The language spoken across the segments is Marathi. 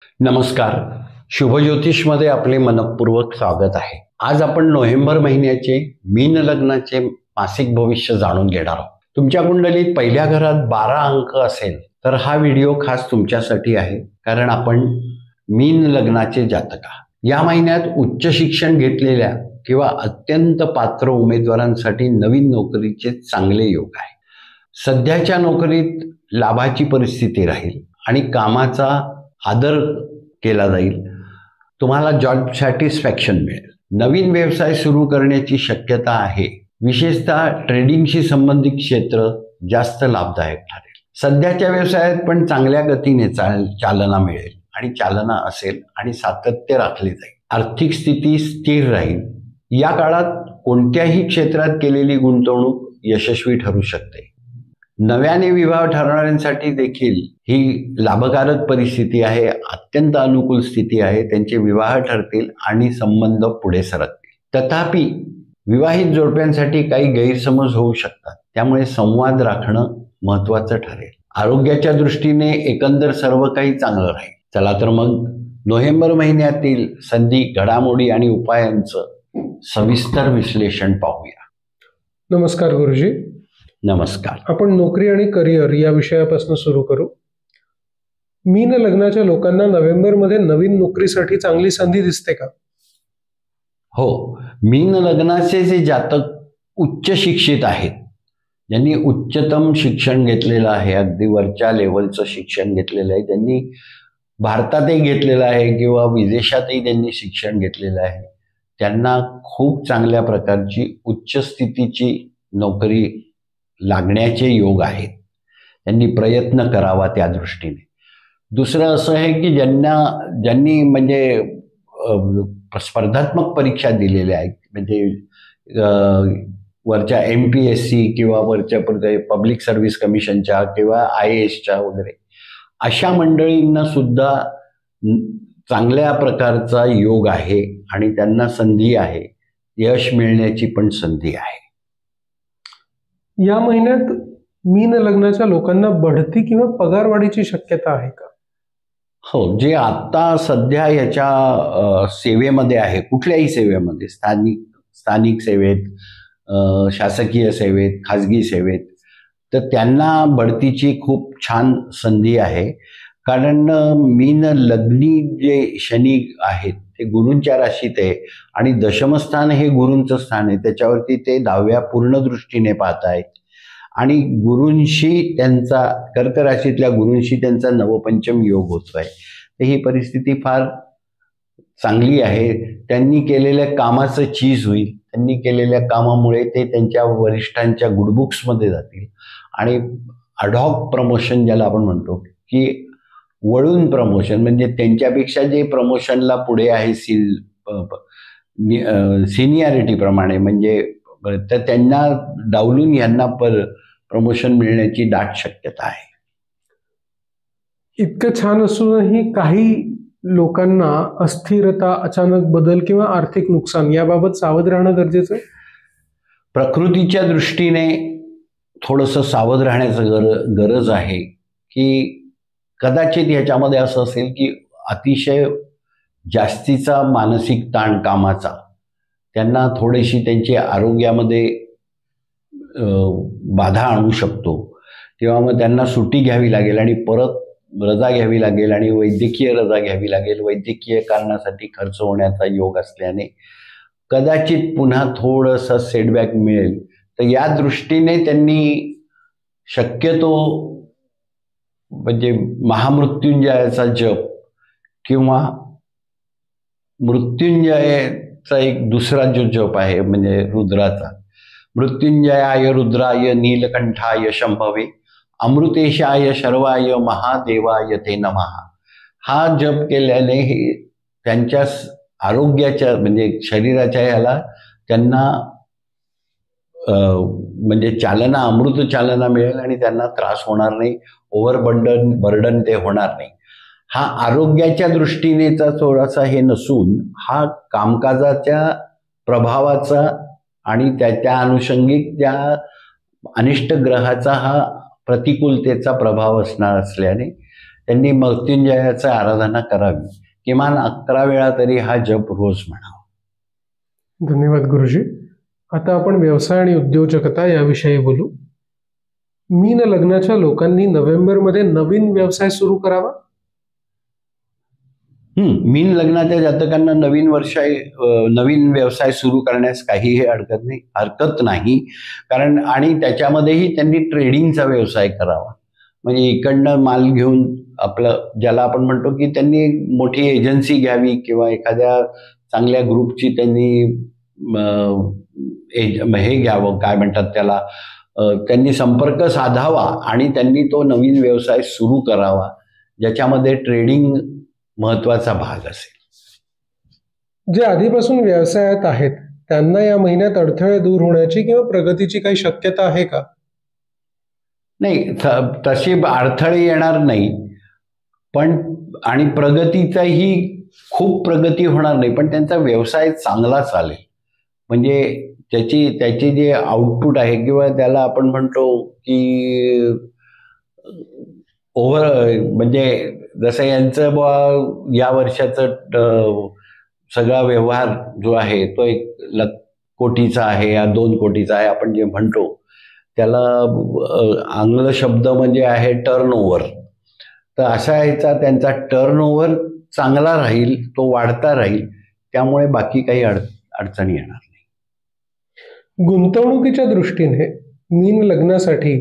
नमस्कार. शुभज्योतिषमध्ये आपले मनपूर्वक स्वागत आहे. आज आपण नोव्हेंबर महिन्याचे मीन लग्नाचे मासिक भविष्य जाणून घेणार आहोत. तुमच्या कुंडलीत पहिल्या घरात 12 अंक असेल तर हा व्हिडिओ खास तुमच्यासाठी आहे, कारण आपण मीन लग्नाचे जातक आहात. या महिन्यात उच्च शिक्षण घेतलेल्या किंवा अत्यंत पात्र उमेदवारांसाठी नवीन नोकरीचे चांगले योग आहे. सध्याच्या नोकरीत लाभाची परिस्थिती राहील आणि कामाचा आदर केला जाईल. तुम्हाला जॉब सॅटिस्फॅक्शन मिळेल. नवीन व्यवसाय सुरू करण्याची शक्यता आहे. विशेषतः ट्रेडिंगशी संबंधित क्षेत्र जास्त लाभदायक ठरेल. सध्याच्या व्यवसायात पण चांगल्या गतीने चालना मिळेल आणि चालना असेल आणि सातत्य राखले जाईल. आर्थिक स्थिती स्थिर राहील. या काळात कोणत्याही क्षेत्रात केलेली गुंतवणूक यशस्वी ठरू शकते. नव्याने विवाह ठरणाऱ्यांसाठी देखील ही लाभकारक परिस्थिती आहे. अत्यंत अनुकूल स्थिती आहे. त्यांचे विवाह ठरतील आणि संबंध पुढे सरकतील. तथापि विवाहित जोडप्यांसाठी काही गैरसमज होऊ शकतात, त्यामुळे संवाद राखणं महत्त्वाचं ठरेल. आरोग्याच्या दृष्टीने एकंदर सर्व काही चांगलं राहील. चला तर मग नोव्हेंबर महिन्यातील संधी, घडामोडी आणि उपायांचं सविस्तर विश्लेषण पाहूया. नमस्कार गुरुजी. नमस्कार. आपण नोकरी आणि करिअर या विषयापासून सुरू करू. मीन लग्नाच्या लोकांना नोव्हेंबरमध्ये नवीन नोकरीसाठी चांगली संधी दिसते का? हो, मीन लग्नाचे जे जातक उच्च शिक्षित आहेत, ज्यांनी उच्चतम शिक्षण घेतलेलं आहे, अगदी वरच्या लेवलचं शिक्षण घेतलेलं आहे, त्यांनी भारतातही घेतलेलं आहे किंवा विदेशातही त्यांनी शिक्षण घेतलेलं आहे, त्यांना खूप चांगल्या प्रकारची उच्च स्थितीची नोकरी लागण्याचे योग आहेत. त्यांनी प्रयत्न करावा त्या दृष्टीने. दुसरं असं आहे की ज्यांनी म्हणजे स्पर्धात्मक परीक्षा दिलेल्या आहेत, म्हणजे वरच्या MPSC किंवा वरच्या पब्लिक सर्व्हिस कमिशनच्या किंवा IASच्या वगैरे अशा मंडळींना सुद्धा चांगल्या प्रकारचा योग आहे आणि त्यांना संधी आहे. यश मिळण्याची पण संधी आहे. या महिन्यात मीन लग्नाच्या लोकांना बढती किंवा पगारवाढीची शक्यता आहे का? हो, जे आता सध्या याच्या सेवेमध्ये आहे, कुठल्याही सेवेमध्ये, स्थानिक सेवेत, शासकीय सेवेत, खाजगी सेवेत, तर त्यांना बढतीची खूप छान संधी आहे. कारण मीन लग्नी जे शनी आहेत ते गुरूंच्या राशीत आहे आणि दशमस्थान हे गुरूंचं स्थान आहे. त्याच्यावरती ते 10व्या पूर्ण दृष्टीने पाहत आहेत आणि गुरूंशी त्यांचा, कर्क राशीतल्या गुरूंशी त्यांचा नवपंचम योग होतोय. तर ही परिस्थिती फार चांगली आहे. त्यांनी केलेल्या कामाचं चीज होईल. त्यांनी केलेल्या कामामुळे ते त्यांच्या वरिष्ठांच्या गुडबुक्समध्ये जातील आणि अडॉक प्रमोशन ज्याला आपण म्हणतो, की वळून प्रमोशन, म्हणजे त्यांच्यापेक्षा जे प्रमोशनला पुढे आहे सिनियरिटीप्रमाणे, म्हणजे तर त्यांना डावलून यांना प्रमोशन मिळण्याची दाट शक्यता आहे. इतकं छान असूनही काही लोकांना अस्थिरता, अचानक बदल किंवा आर्थिक नुकसान याबाबत सावध राहणं गरजेचं आहे. प्रकृतीच्या दृष्टीने थोडंसं सावध राहण्याचं गरज आहे. की कदाचित ह्याच्यामध्ये असं असेल की अतिशय जास्तीचा मानसिक ताण कामाचा त्यांना थोडीशी त्यांच्या आरोग्यामध्ये बाधा आणू शकतो, किंवा मग त्यांना सुट्टी घ्यावी लागेल आणि परत रजा घ्यावी लागेल आणि वैद्यकीय रजा घ्यावी लागेल. वैद्यकीय कारणासाठी खर्च होण्याचा योग असल्याने कदाचित पुन्हा थोडंसं सेटबॅक मिळेल. तर या दृष्टीने त्यांनी शक्यतो म्हणजे महामृत्युंजयाचा जप किंवा मृत्युंजयाचा एक दुसरा जो जप आहे, म्हणजे रुद्राचा, मृत्युंजयाय रुद्राय नीलकंठाय शंभवे अमृतेशाय शर्वाय महादेवाय ते नमः, हा जप केल्याने हे त्यांच्या आरोग्याच्या, म्हणजे शरीराच्या ह्याला त्यांना म्हणजे चालना, अमृत चालना मिळेल आणि त्यांना त्रास होणार नाही. बर्डन ते होणार नाही. हा आरोग्याच्या दृष्टीनेचा थोडासा हे नसून हा कामकाजाच्या प्रभावाचा आणि त्या अनुषंगिक त्या अनिष्ट ग्रहाचा हा प्रतिकूलतेचा प्रभाव असणार असल्याने त्यांनी मृत्युंजयाचं आराधना करावी, किमान 11 वेळा तरी हा जप रोज म्हणावा. धन्यवाद गुरुजी. आता आपण व्यवसाय आणि उद्योजकता याविषयी बोलू. मीन लग्नाच्या लोकांनी नोव्हेंबरमध्ये नवीन व्यवसाय सुरू करावा? मीन लग्नाच्या जातकांना नवीन व्यवसाय सुरू करण्यास काहीही हरकत नाही. कारण आणि त्याच्यामध्येही त्यांनी ट्रेडिंगचा व्यवसाय करावा. म्हणजे इकडनं माल घेऊन आपलं, ज्याला आपण म्हणतो की त्यांनी मोठी एजन्सी घ्यावी किंवा एखाद्या चांगल्या ग्रुपची त्यांनी हे घ्यावं, काय म्हणतात त्याला, त्यांनी संपर्क साधावा आणि त्यांनी तो नवीन व्यवसाय सुरू करावा, ज्याच्यामध्ये ट्रेडिंग महत्वाचा भाग असेल. जे आधीपासून व्यवसायात आहेत त्यांना या महिन्यात अडथळे दूर होण्याची किंवा प्रगतीची काही शक्यता आहे का? नाही, तसे अडथळे येणार नाही, पण आणि प्रगतीचाही खूप प्रगती होणार नाही, पण त्यांचा व्यवसाय चांगला चालेल. म्हणजे त्याची जे आउटपुट आहे किंवा त्याला आपण म्हणतो की म्हणजे जसं यांचं या वर्षाचं सगळा व्यवहार जो आहे तो 1 कोटीचा आहे या 2 कोटीचा आहे, आपण जे म्हणतो त्याला आंग्ल शब्द म्हणजे आहे टर्नओव्हर. तर अशा ह्याचा त्यांचा टर्नओव्हर चांगला राहील, तो वाढता राहील, त्यामुळे बाकी काही अडचणी येणार नाही. गुंतवणुकीच्या दृष्टीने मीन लग्नासाठी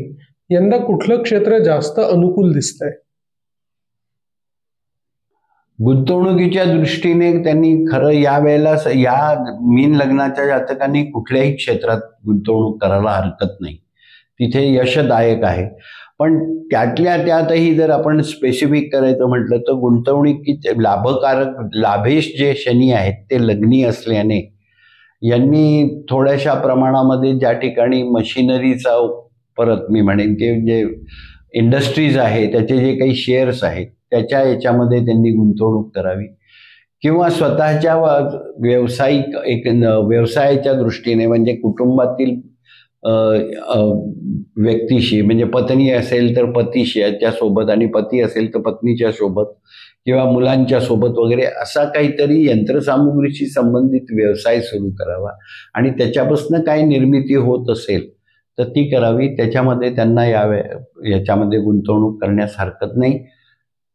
यंदा कुठलं क्षेत्र जास्त अनुकूल दिसतंय? गुंतवणुकीच्या दृष्टीने त्यांनी खरं यावेळेला या मीन लग्नाच्या जातकांनी कुठल्याही क्षेत्रात गुंतवणूक करायला हरकत नाही, तिथे यशदायक आहे. पण त्यातल्या त्यातही जर आपण स्पेसिफिक करायचं म्हटलं तर गुंतवणुकीचे लाभेश जे शनी आहेत ते लग्नी असल्याने यांनी थोड्याशा प्रमाणामध्ये ज्या ठिकाणी मशिनरीचा, परत मी म्हणेन की जे इंडस्ट्रीज आहे त्याचे जे काही शेअर्स आहेत त्याच्या याच्यामध्ये त्यांनी गुंतवणूक करावी, किंवा स्वतःच्या व्यवसायाच्या दृष्टीने म्हणजे कुटुंबातील व्यक्तीशी, म्हणजे पत्नी असेल तर पतीशी याच्यासोबत आणि पती असेल तर पत्नीच्या सोबत किंवा मुलांच्या सोबत वगैरे असा काहीतरी यंत्रसामुग्रीशी संबंधित व्यवसाय सुरू करावा आणि त्याच्यापासून काही निर्मिती होत असेल तर ती करावी. त्याच्यामध्ये त्यांना याच्यामध्ये गुंतवणूक करण्यास हरकत नाही.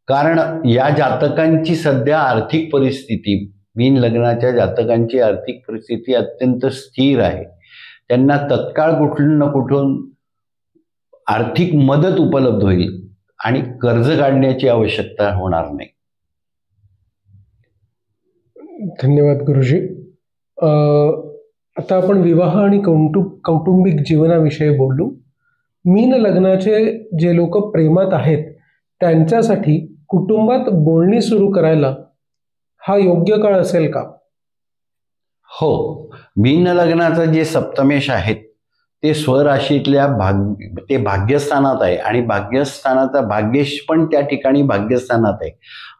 कारण या जातकांची सध्या आर्थिक परिस्थिती, मीन लग्नाच्या जातकांची आर्थिक परिस्थिती अत्यंत स्थिर आहे. त्यांना तत्काळ कुठून ना कुठून आर्थिक मदत उपलब्ध होईल आणि कर्ज काढण्याची आवश्यकता होणार नाही. धन्यवाद गुरुजी. आता आपण विवाह आणि कौटुंबिक जीवनाविषयी बोलू. मीन लग्नाचे जे लोक प्रेमात आहेत त्यांच्यासाठी कुटुंबात बोलणी सुरू करायला हा योग्य काळ असेल का? हो, मीन लग्नाचं जे सप्तमेश आहेत ते स्वराशीतल्या ते भाग्यस्थानात आहे आणि भाग्यस्थानाचा भाग्येश पण त्या ठिकाणी भाग्यस्थानात आहे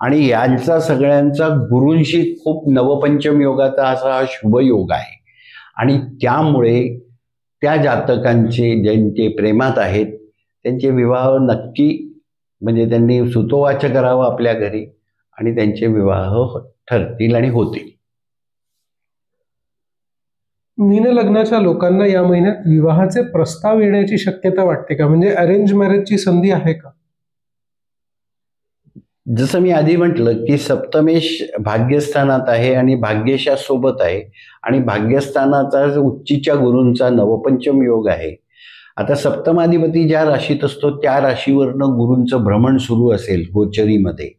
आणि यांचा सगळ्यांचा गुरूंशी खूप नवपंचम योगाचा असा हा शुभ योग आहे. आणि त्यामुळे त्या जातकांचे ज्यांचे प्रेमात आहेत त्यांचे विवाह नक्की, म्हणजे त्यांनी सुतोवाच करावं आपल्या घरी आणि त्यांचे विवाह ठरतील आणि होतील. मीन लग्नाच्या लोकांना या महिन्यात विवाहाचे प्रस्ताव येण्याची शक्यता वाटते का? म्हणजे अरेंज मॅरेजची संधी आहे का? जसं मी आधी म्हटलं की सप्तमेश भाग्यस्थानात आहे आणि भाग्येशासोबत आहे आणि भाग्यस्थानाचा उच्चीच्या गुरूंचा नवपंचम योग आहे. आता सप्तमाधिपती ज्या राशीत असतो त्या राशीवरनं गुरूंचं भ्रमण सुरू असेल गोचरीमध्ये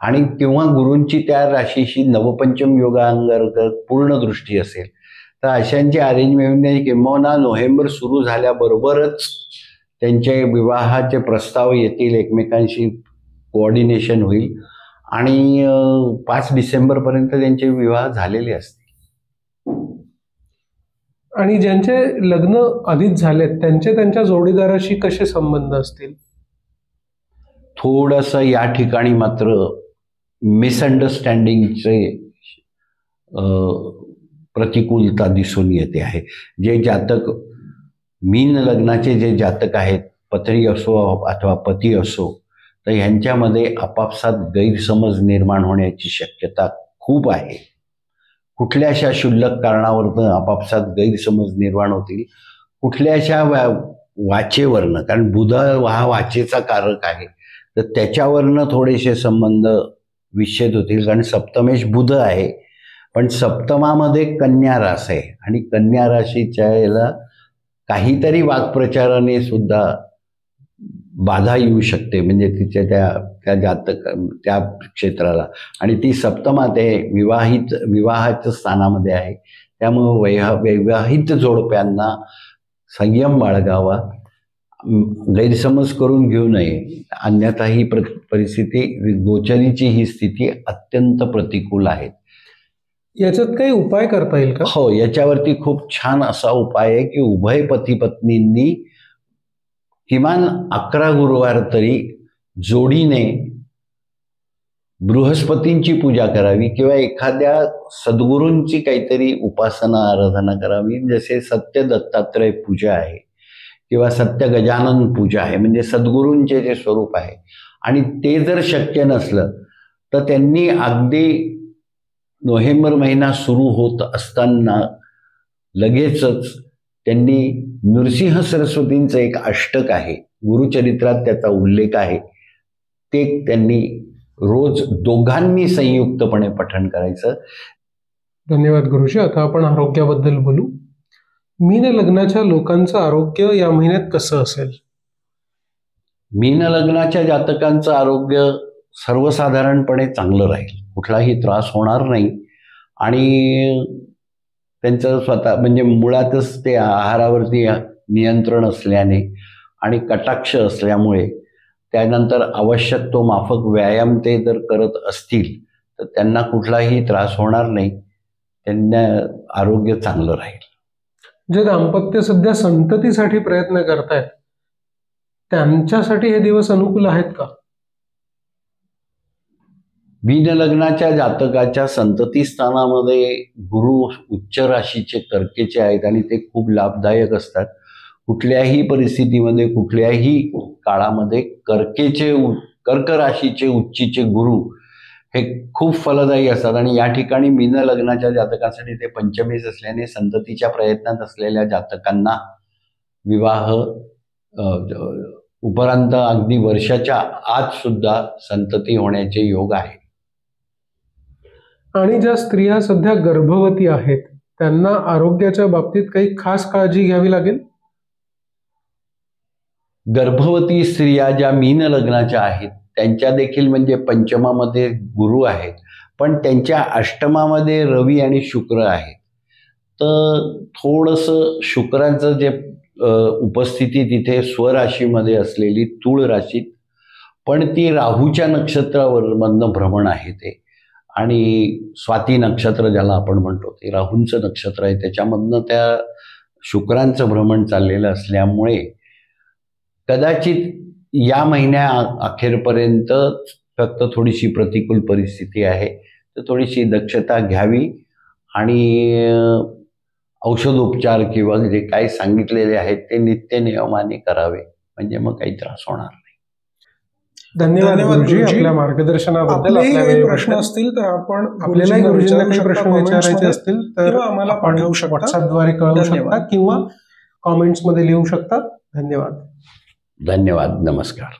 आणि तेव्हा गुरूंची त्या राशीशी नवपंचम योगांतर्गत पूर्ण दृष्टी असेल तर अशांची अरेंजमेंट किंबहुना नोव्हेंबर सुरू झाल्याबरोबरच त्यांचे विवाहाचे प्रस्ताव येतील, एकमेकांशी कोऑर्डिनेशन होईल आणि 5 डिसेंबरपर्यंत त्यांचे विवाह झालेले असतील. आणि ज्यांचे लग्न आधीच झालेत त्यांचे त्यांच्या जोडीदाराशी कसे संबंध असतील? थोडंसं या ठिकाणी मात्र मिसअंडरस्टँडिंगचे प्रतिकूलता दिसून येते आहे. जे जातक मीन लग्नाचे जे जातक आहेत, पत्नी असो अथवा पती असो, तर ह्यांच्यामध्ये आपापसात गैरसमज निर्माण होण्याची शक्यता खूप आहे. कुठल्याशा क्षुल्लक कारणावरनं आपापसात गैरसमज निर्माण होतील, कुठल्याशा वाचेवरनं, कारण बुध हा वाचेचा कारक आहे, तर त्याच्यावरनं थोडेसे संबंध विच्छेद होतील. कारण सप्तमेश बुध आहे, पण सप्तमामध्ये कन्या रास आहे आणि कन्या राशीच्या याला काहीतरी वाक्प्रचाराने सुद्धा बाधा येऊ शकते, म्हणजे तिच्या त्या जातक त्या क्षेत्राला. आणि ती सप्तमात आहे, विवाहाच्या स्थानामध्ये आहे. त्यामुळे वैवाहित जोडप्यांना संयम बाळगावा, गैरसमज करून घेऊ नये, अन्यथा ही परिस्थिती, गोचरीची ही स्थिती अत्यंत प्रतिकूल आहे. याच्यात काही उपाय करता येईल का? हो, याच्यावरती खूप छान असा उपाय आहे की उभय पती पत्नींनी किमान 11 गुरुवार तरी जोडीने बृहस्पतींची पूजा करावी किंवा एखाद्या सद्गुरूंची काहीतरी उपासना आराधना करावी. जसे सत्य दत्तात्रय पूजा आहे किंवा सत्य गजानन पूजा आहे, म्हणजे सद्गुरूंचे जे स्वरूप आहे. आणि ते जर शक्य नसलं तर त्यांनी अगदी नोव्हेंबर महिना सुरू होत असताना लगेचच त्यांनी नृसिंह सरस्वतींचं एक अष्टक आहे, गुरुचरित्रात त्याचा उल्लेख आहे, ते त्यांनी रोज दोघांनी संयुक्तपणे पठण करायचं. धन्यवाद गुरुजी. आता आपण आरोग्याबद्दल बोलू. मीन लग्नाच्या लोकांचं आरोग्य या महिन्यात कसं असेल? मीन लग्नाच्या जातकांचं आरोग्य सर्वसाधारणपणे चांगलं राहील, कुठलाही त्रास होणार नाही. आणि त्यांचं स्वतः म्हणजे मुळातच ते आहारावरती नियंत्रण असल्याने आणि कटाक्ष असल्यामुळे, त्यानंतर आवश्यक तो माफक व्यायाम ते जर करत असतील तर त्यांना कुठलाही त्रास होणार नाही, त्यांना आरोग्य चांगलं राहील. जे दाम्पत्य सध्या संततीसाठी प्रयत्न करतायत त्यांच्यासाठी हे दिवस अनुकूल आहेत का? मीन लग्नाच्या जातकाच्या संतती स्थानामध्ये गुरु उच्च राशीचे कर्केचे आहेत आणि ते खूप लाभदायक असतात. कुठल्याही परिस्थितीमध्ये, कुठल्याही काळामध्ये कर्क राशीचे उच्चीचे गुरु हे खूप फलदायी असतात. आणि या ठिकाणी मीन लग्नाच्या जातकांसाठी ते पंचमेश असल्याने संततीच्या प्रयत्नात असलेल्या जातकांना विवाह उपरांत अगदी वर्षाच्या आत सुद्धा संतती होण्याचे योग आहे. आणि ज्या स्त्रिया सध्या गर्भवती आहेत त्यांना आरोग्याच्या बाबतीत काही खास काळजी घ्यावी लागेल? गर्भवती स्त्रिया ज्या मीन लग्नाच्या आहेत त्यांच्या देखील, म्हणजे पंचमामध्ये गुरु आहेत पण त्यांच्या अष्टमामध्ये रवी आणि शुक्र आहेत, तर थोडंसं शुक्रांचं जे उपस्थिती तिथे स्वराशीमध्ये असलेली तुळ राशीत, पण ती राहूच्या नक्षत्रावर मधनं भ्रमण आहे ते, आणि स्वाती नक्षत्र ज्याला आपण म्हणतो ते राहूंचं नक्षत्र आहे, त्याच्यामधनं त्या शुक्रांचं भ्रमण चाललेलं असल्यामुळे कदाचित या महिन्या अखेरपर्यंत फक्त थोडीशी प्रतिकूल परिस्थिती आहे, तर थोडीशी दक्षता घ्यावी आणि औषधोपचार किंवा जे काही सांगितलेले आहेत ते नित्य नियमाने करावे, म्हणजे मग काही त्रास होणार नाही. धन्यवाद गुरुजी आपल्या मार्गदर्शनाबद्दल. आपल्याला प्रश्न असतील तर आपण आपल्यालाही गुरुजींना काही प्रश्न विचारायचे असतील तर आम्हाला पाठवू शकता, व्हॉट्सअपद्वारे कळवू शकता किंवा कॉमेंट्समध्ये लिहू शकता. धन्यवाद. धन्यवाद. नमस्कार.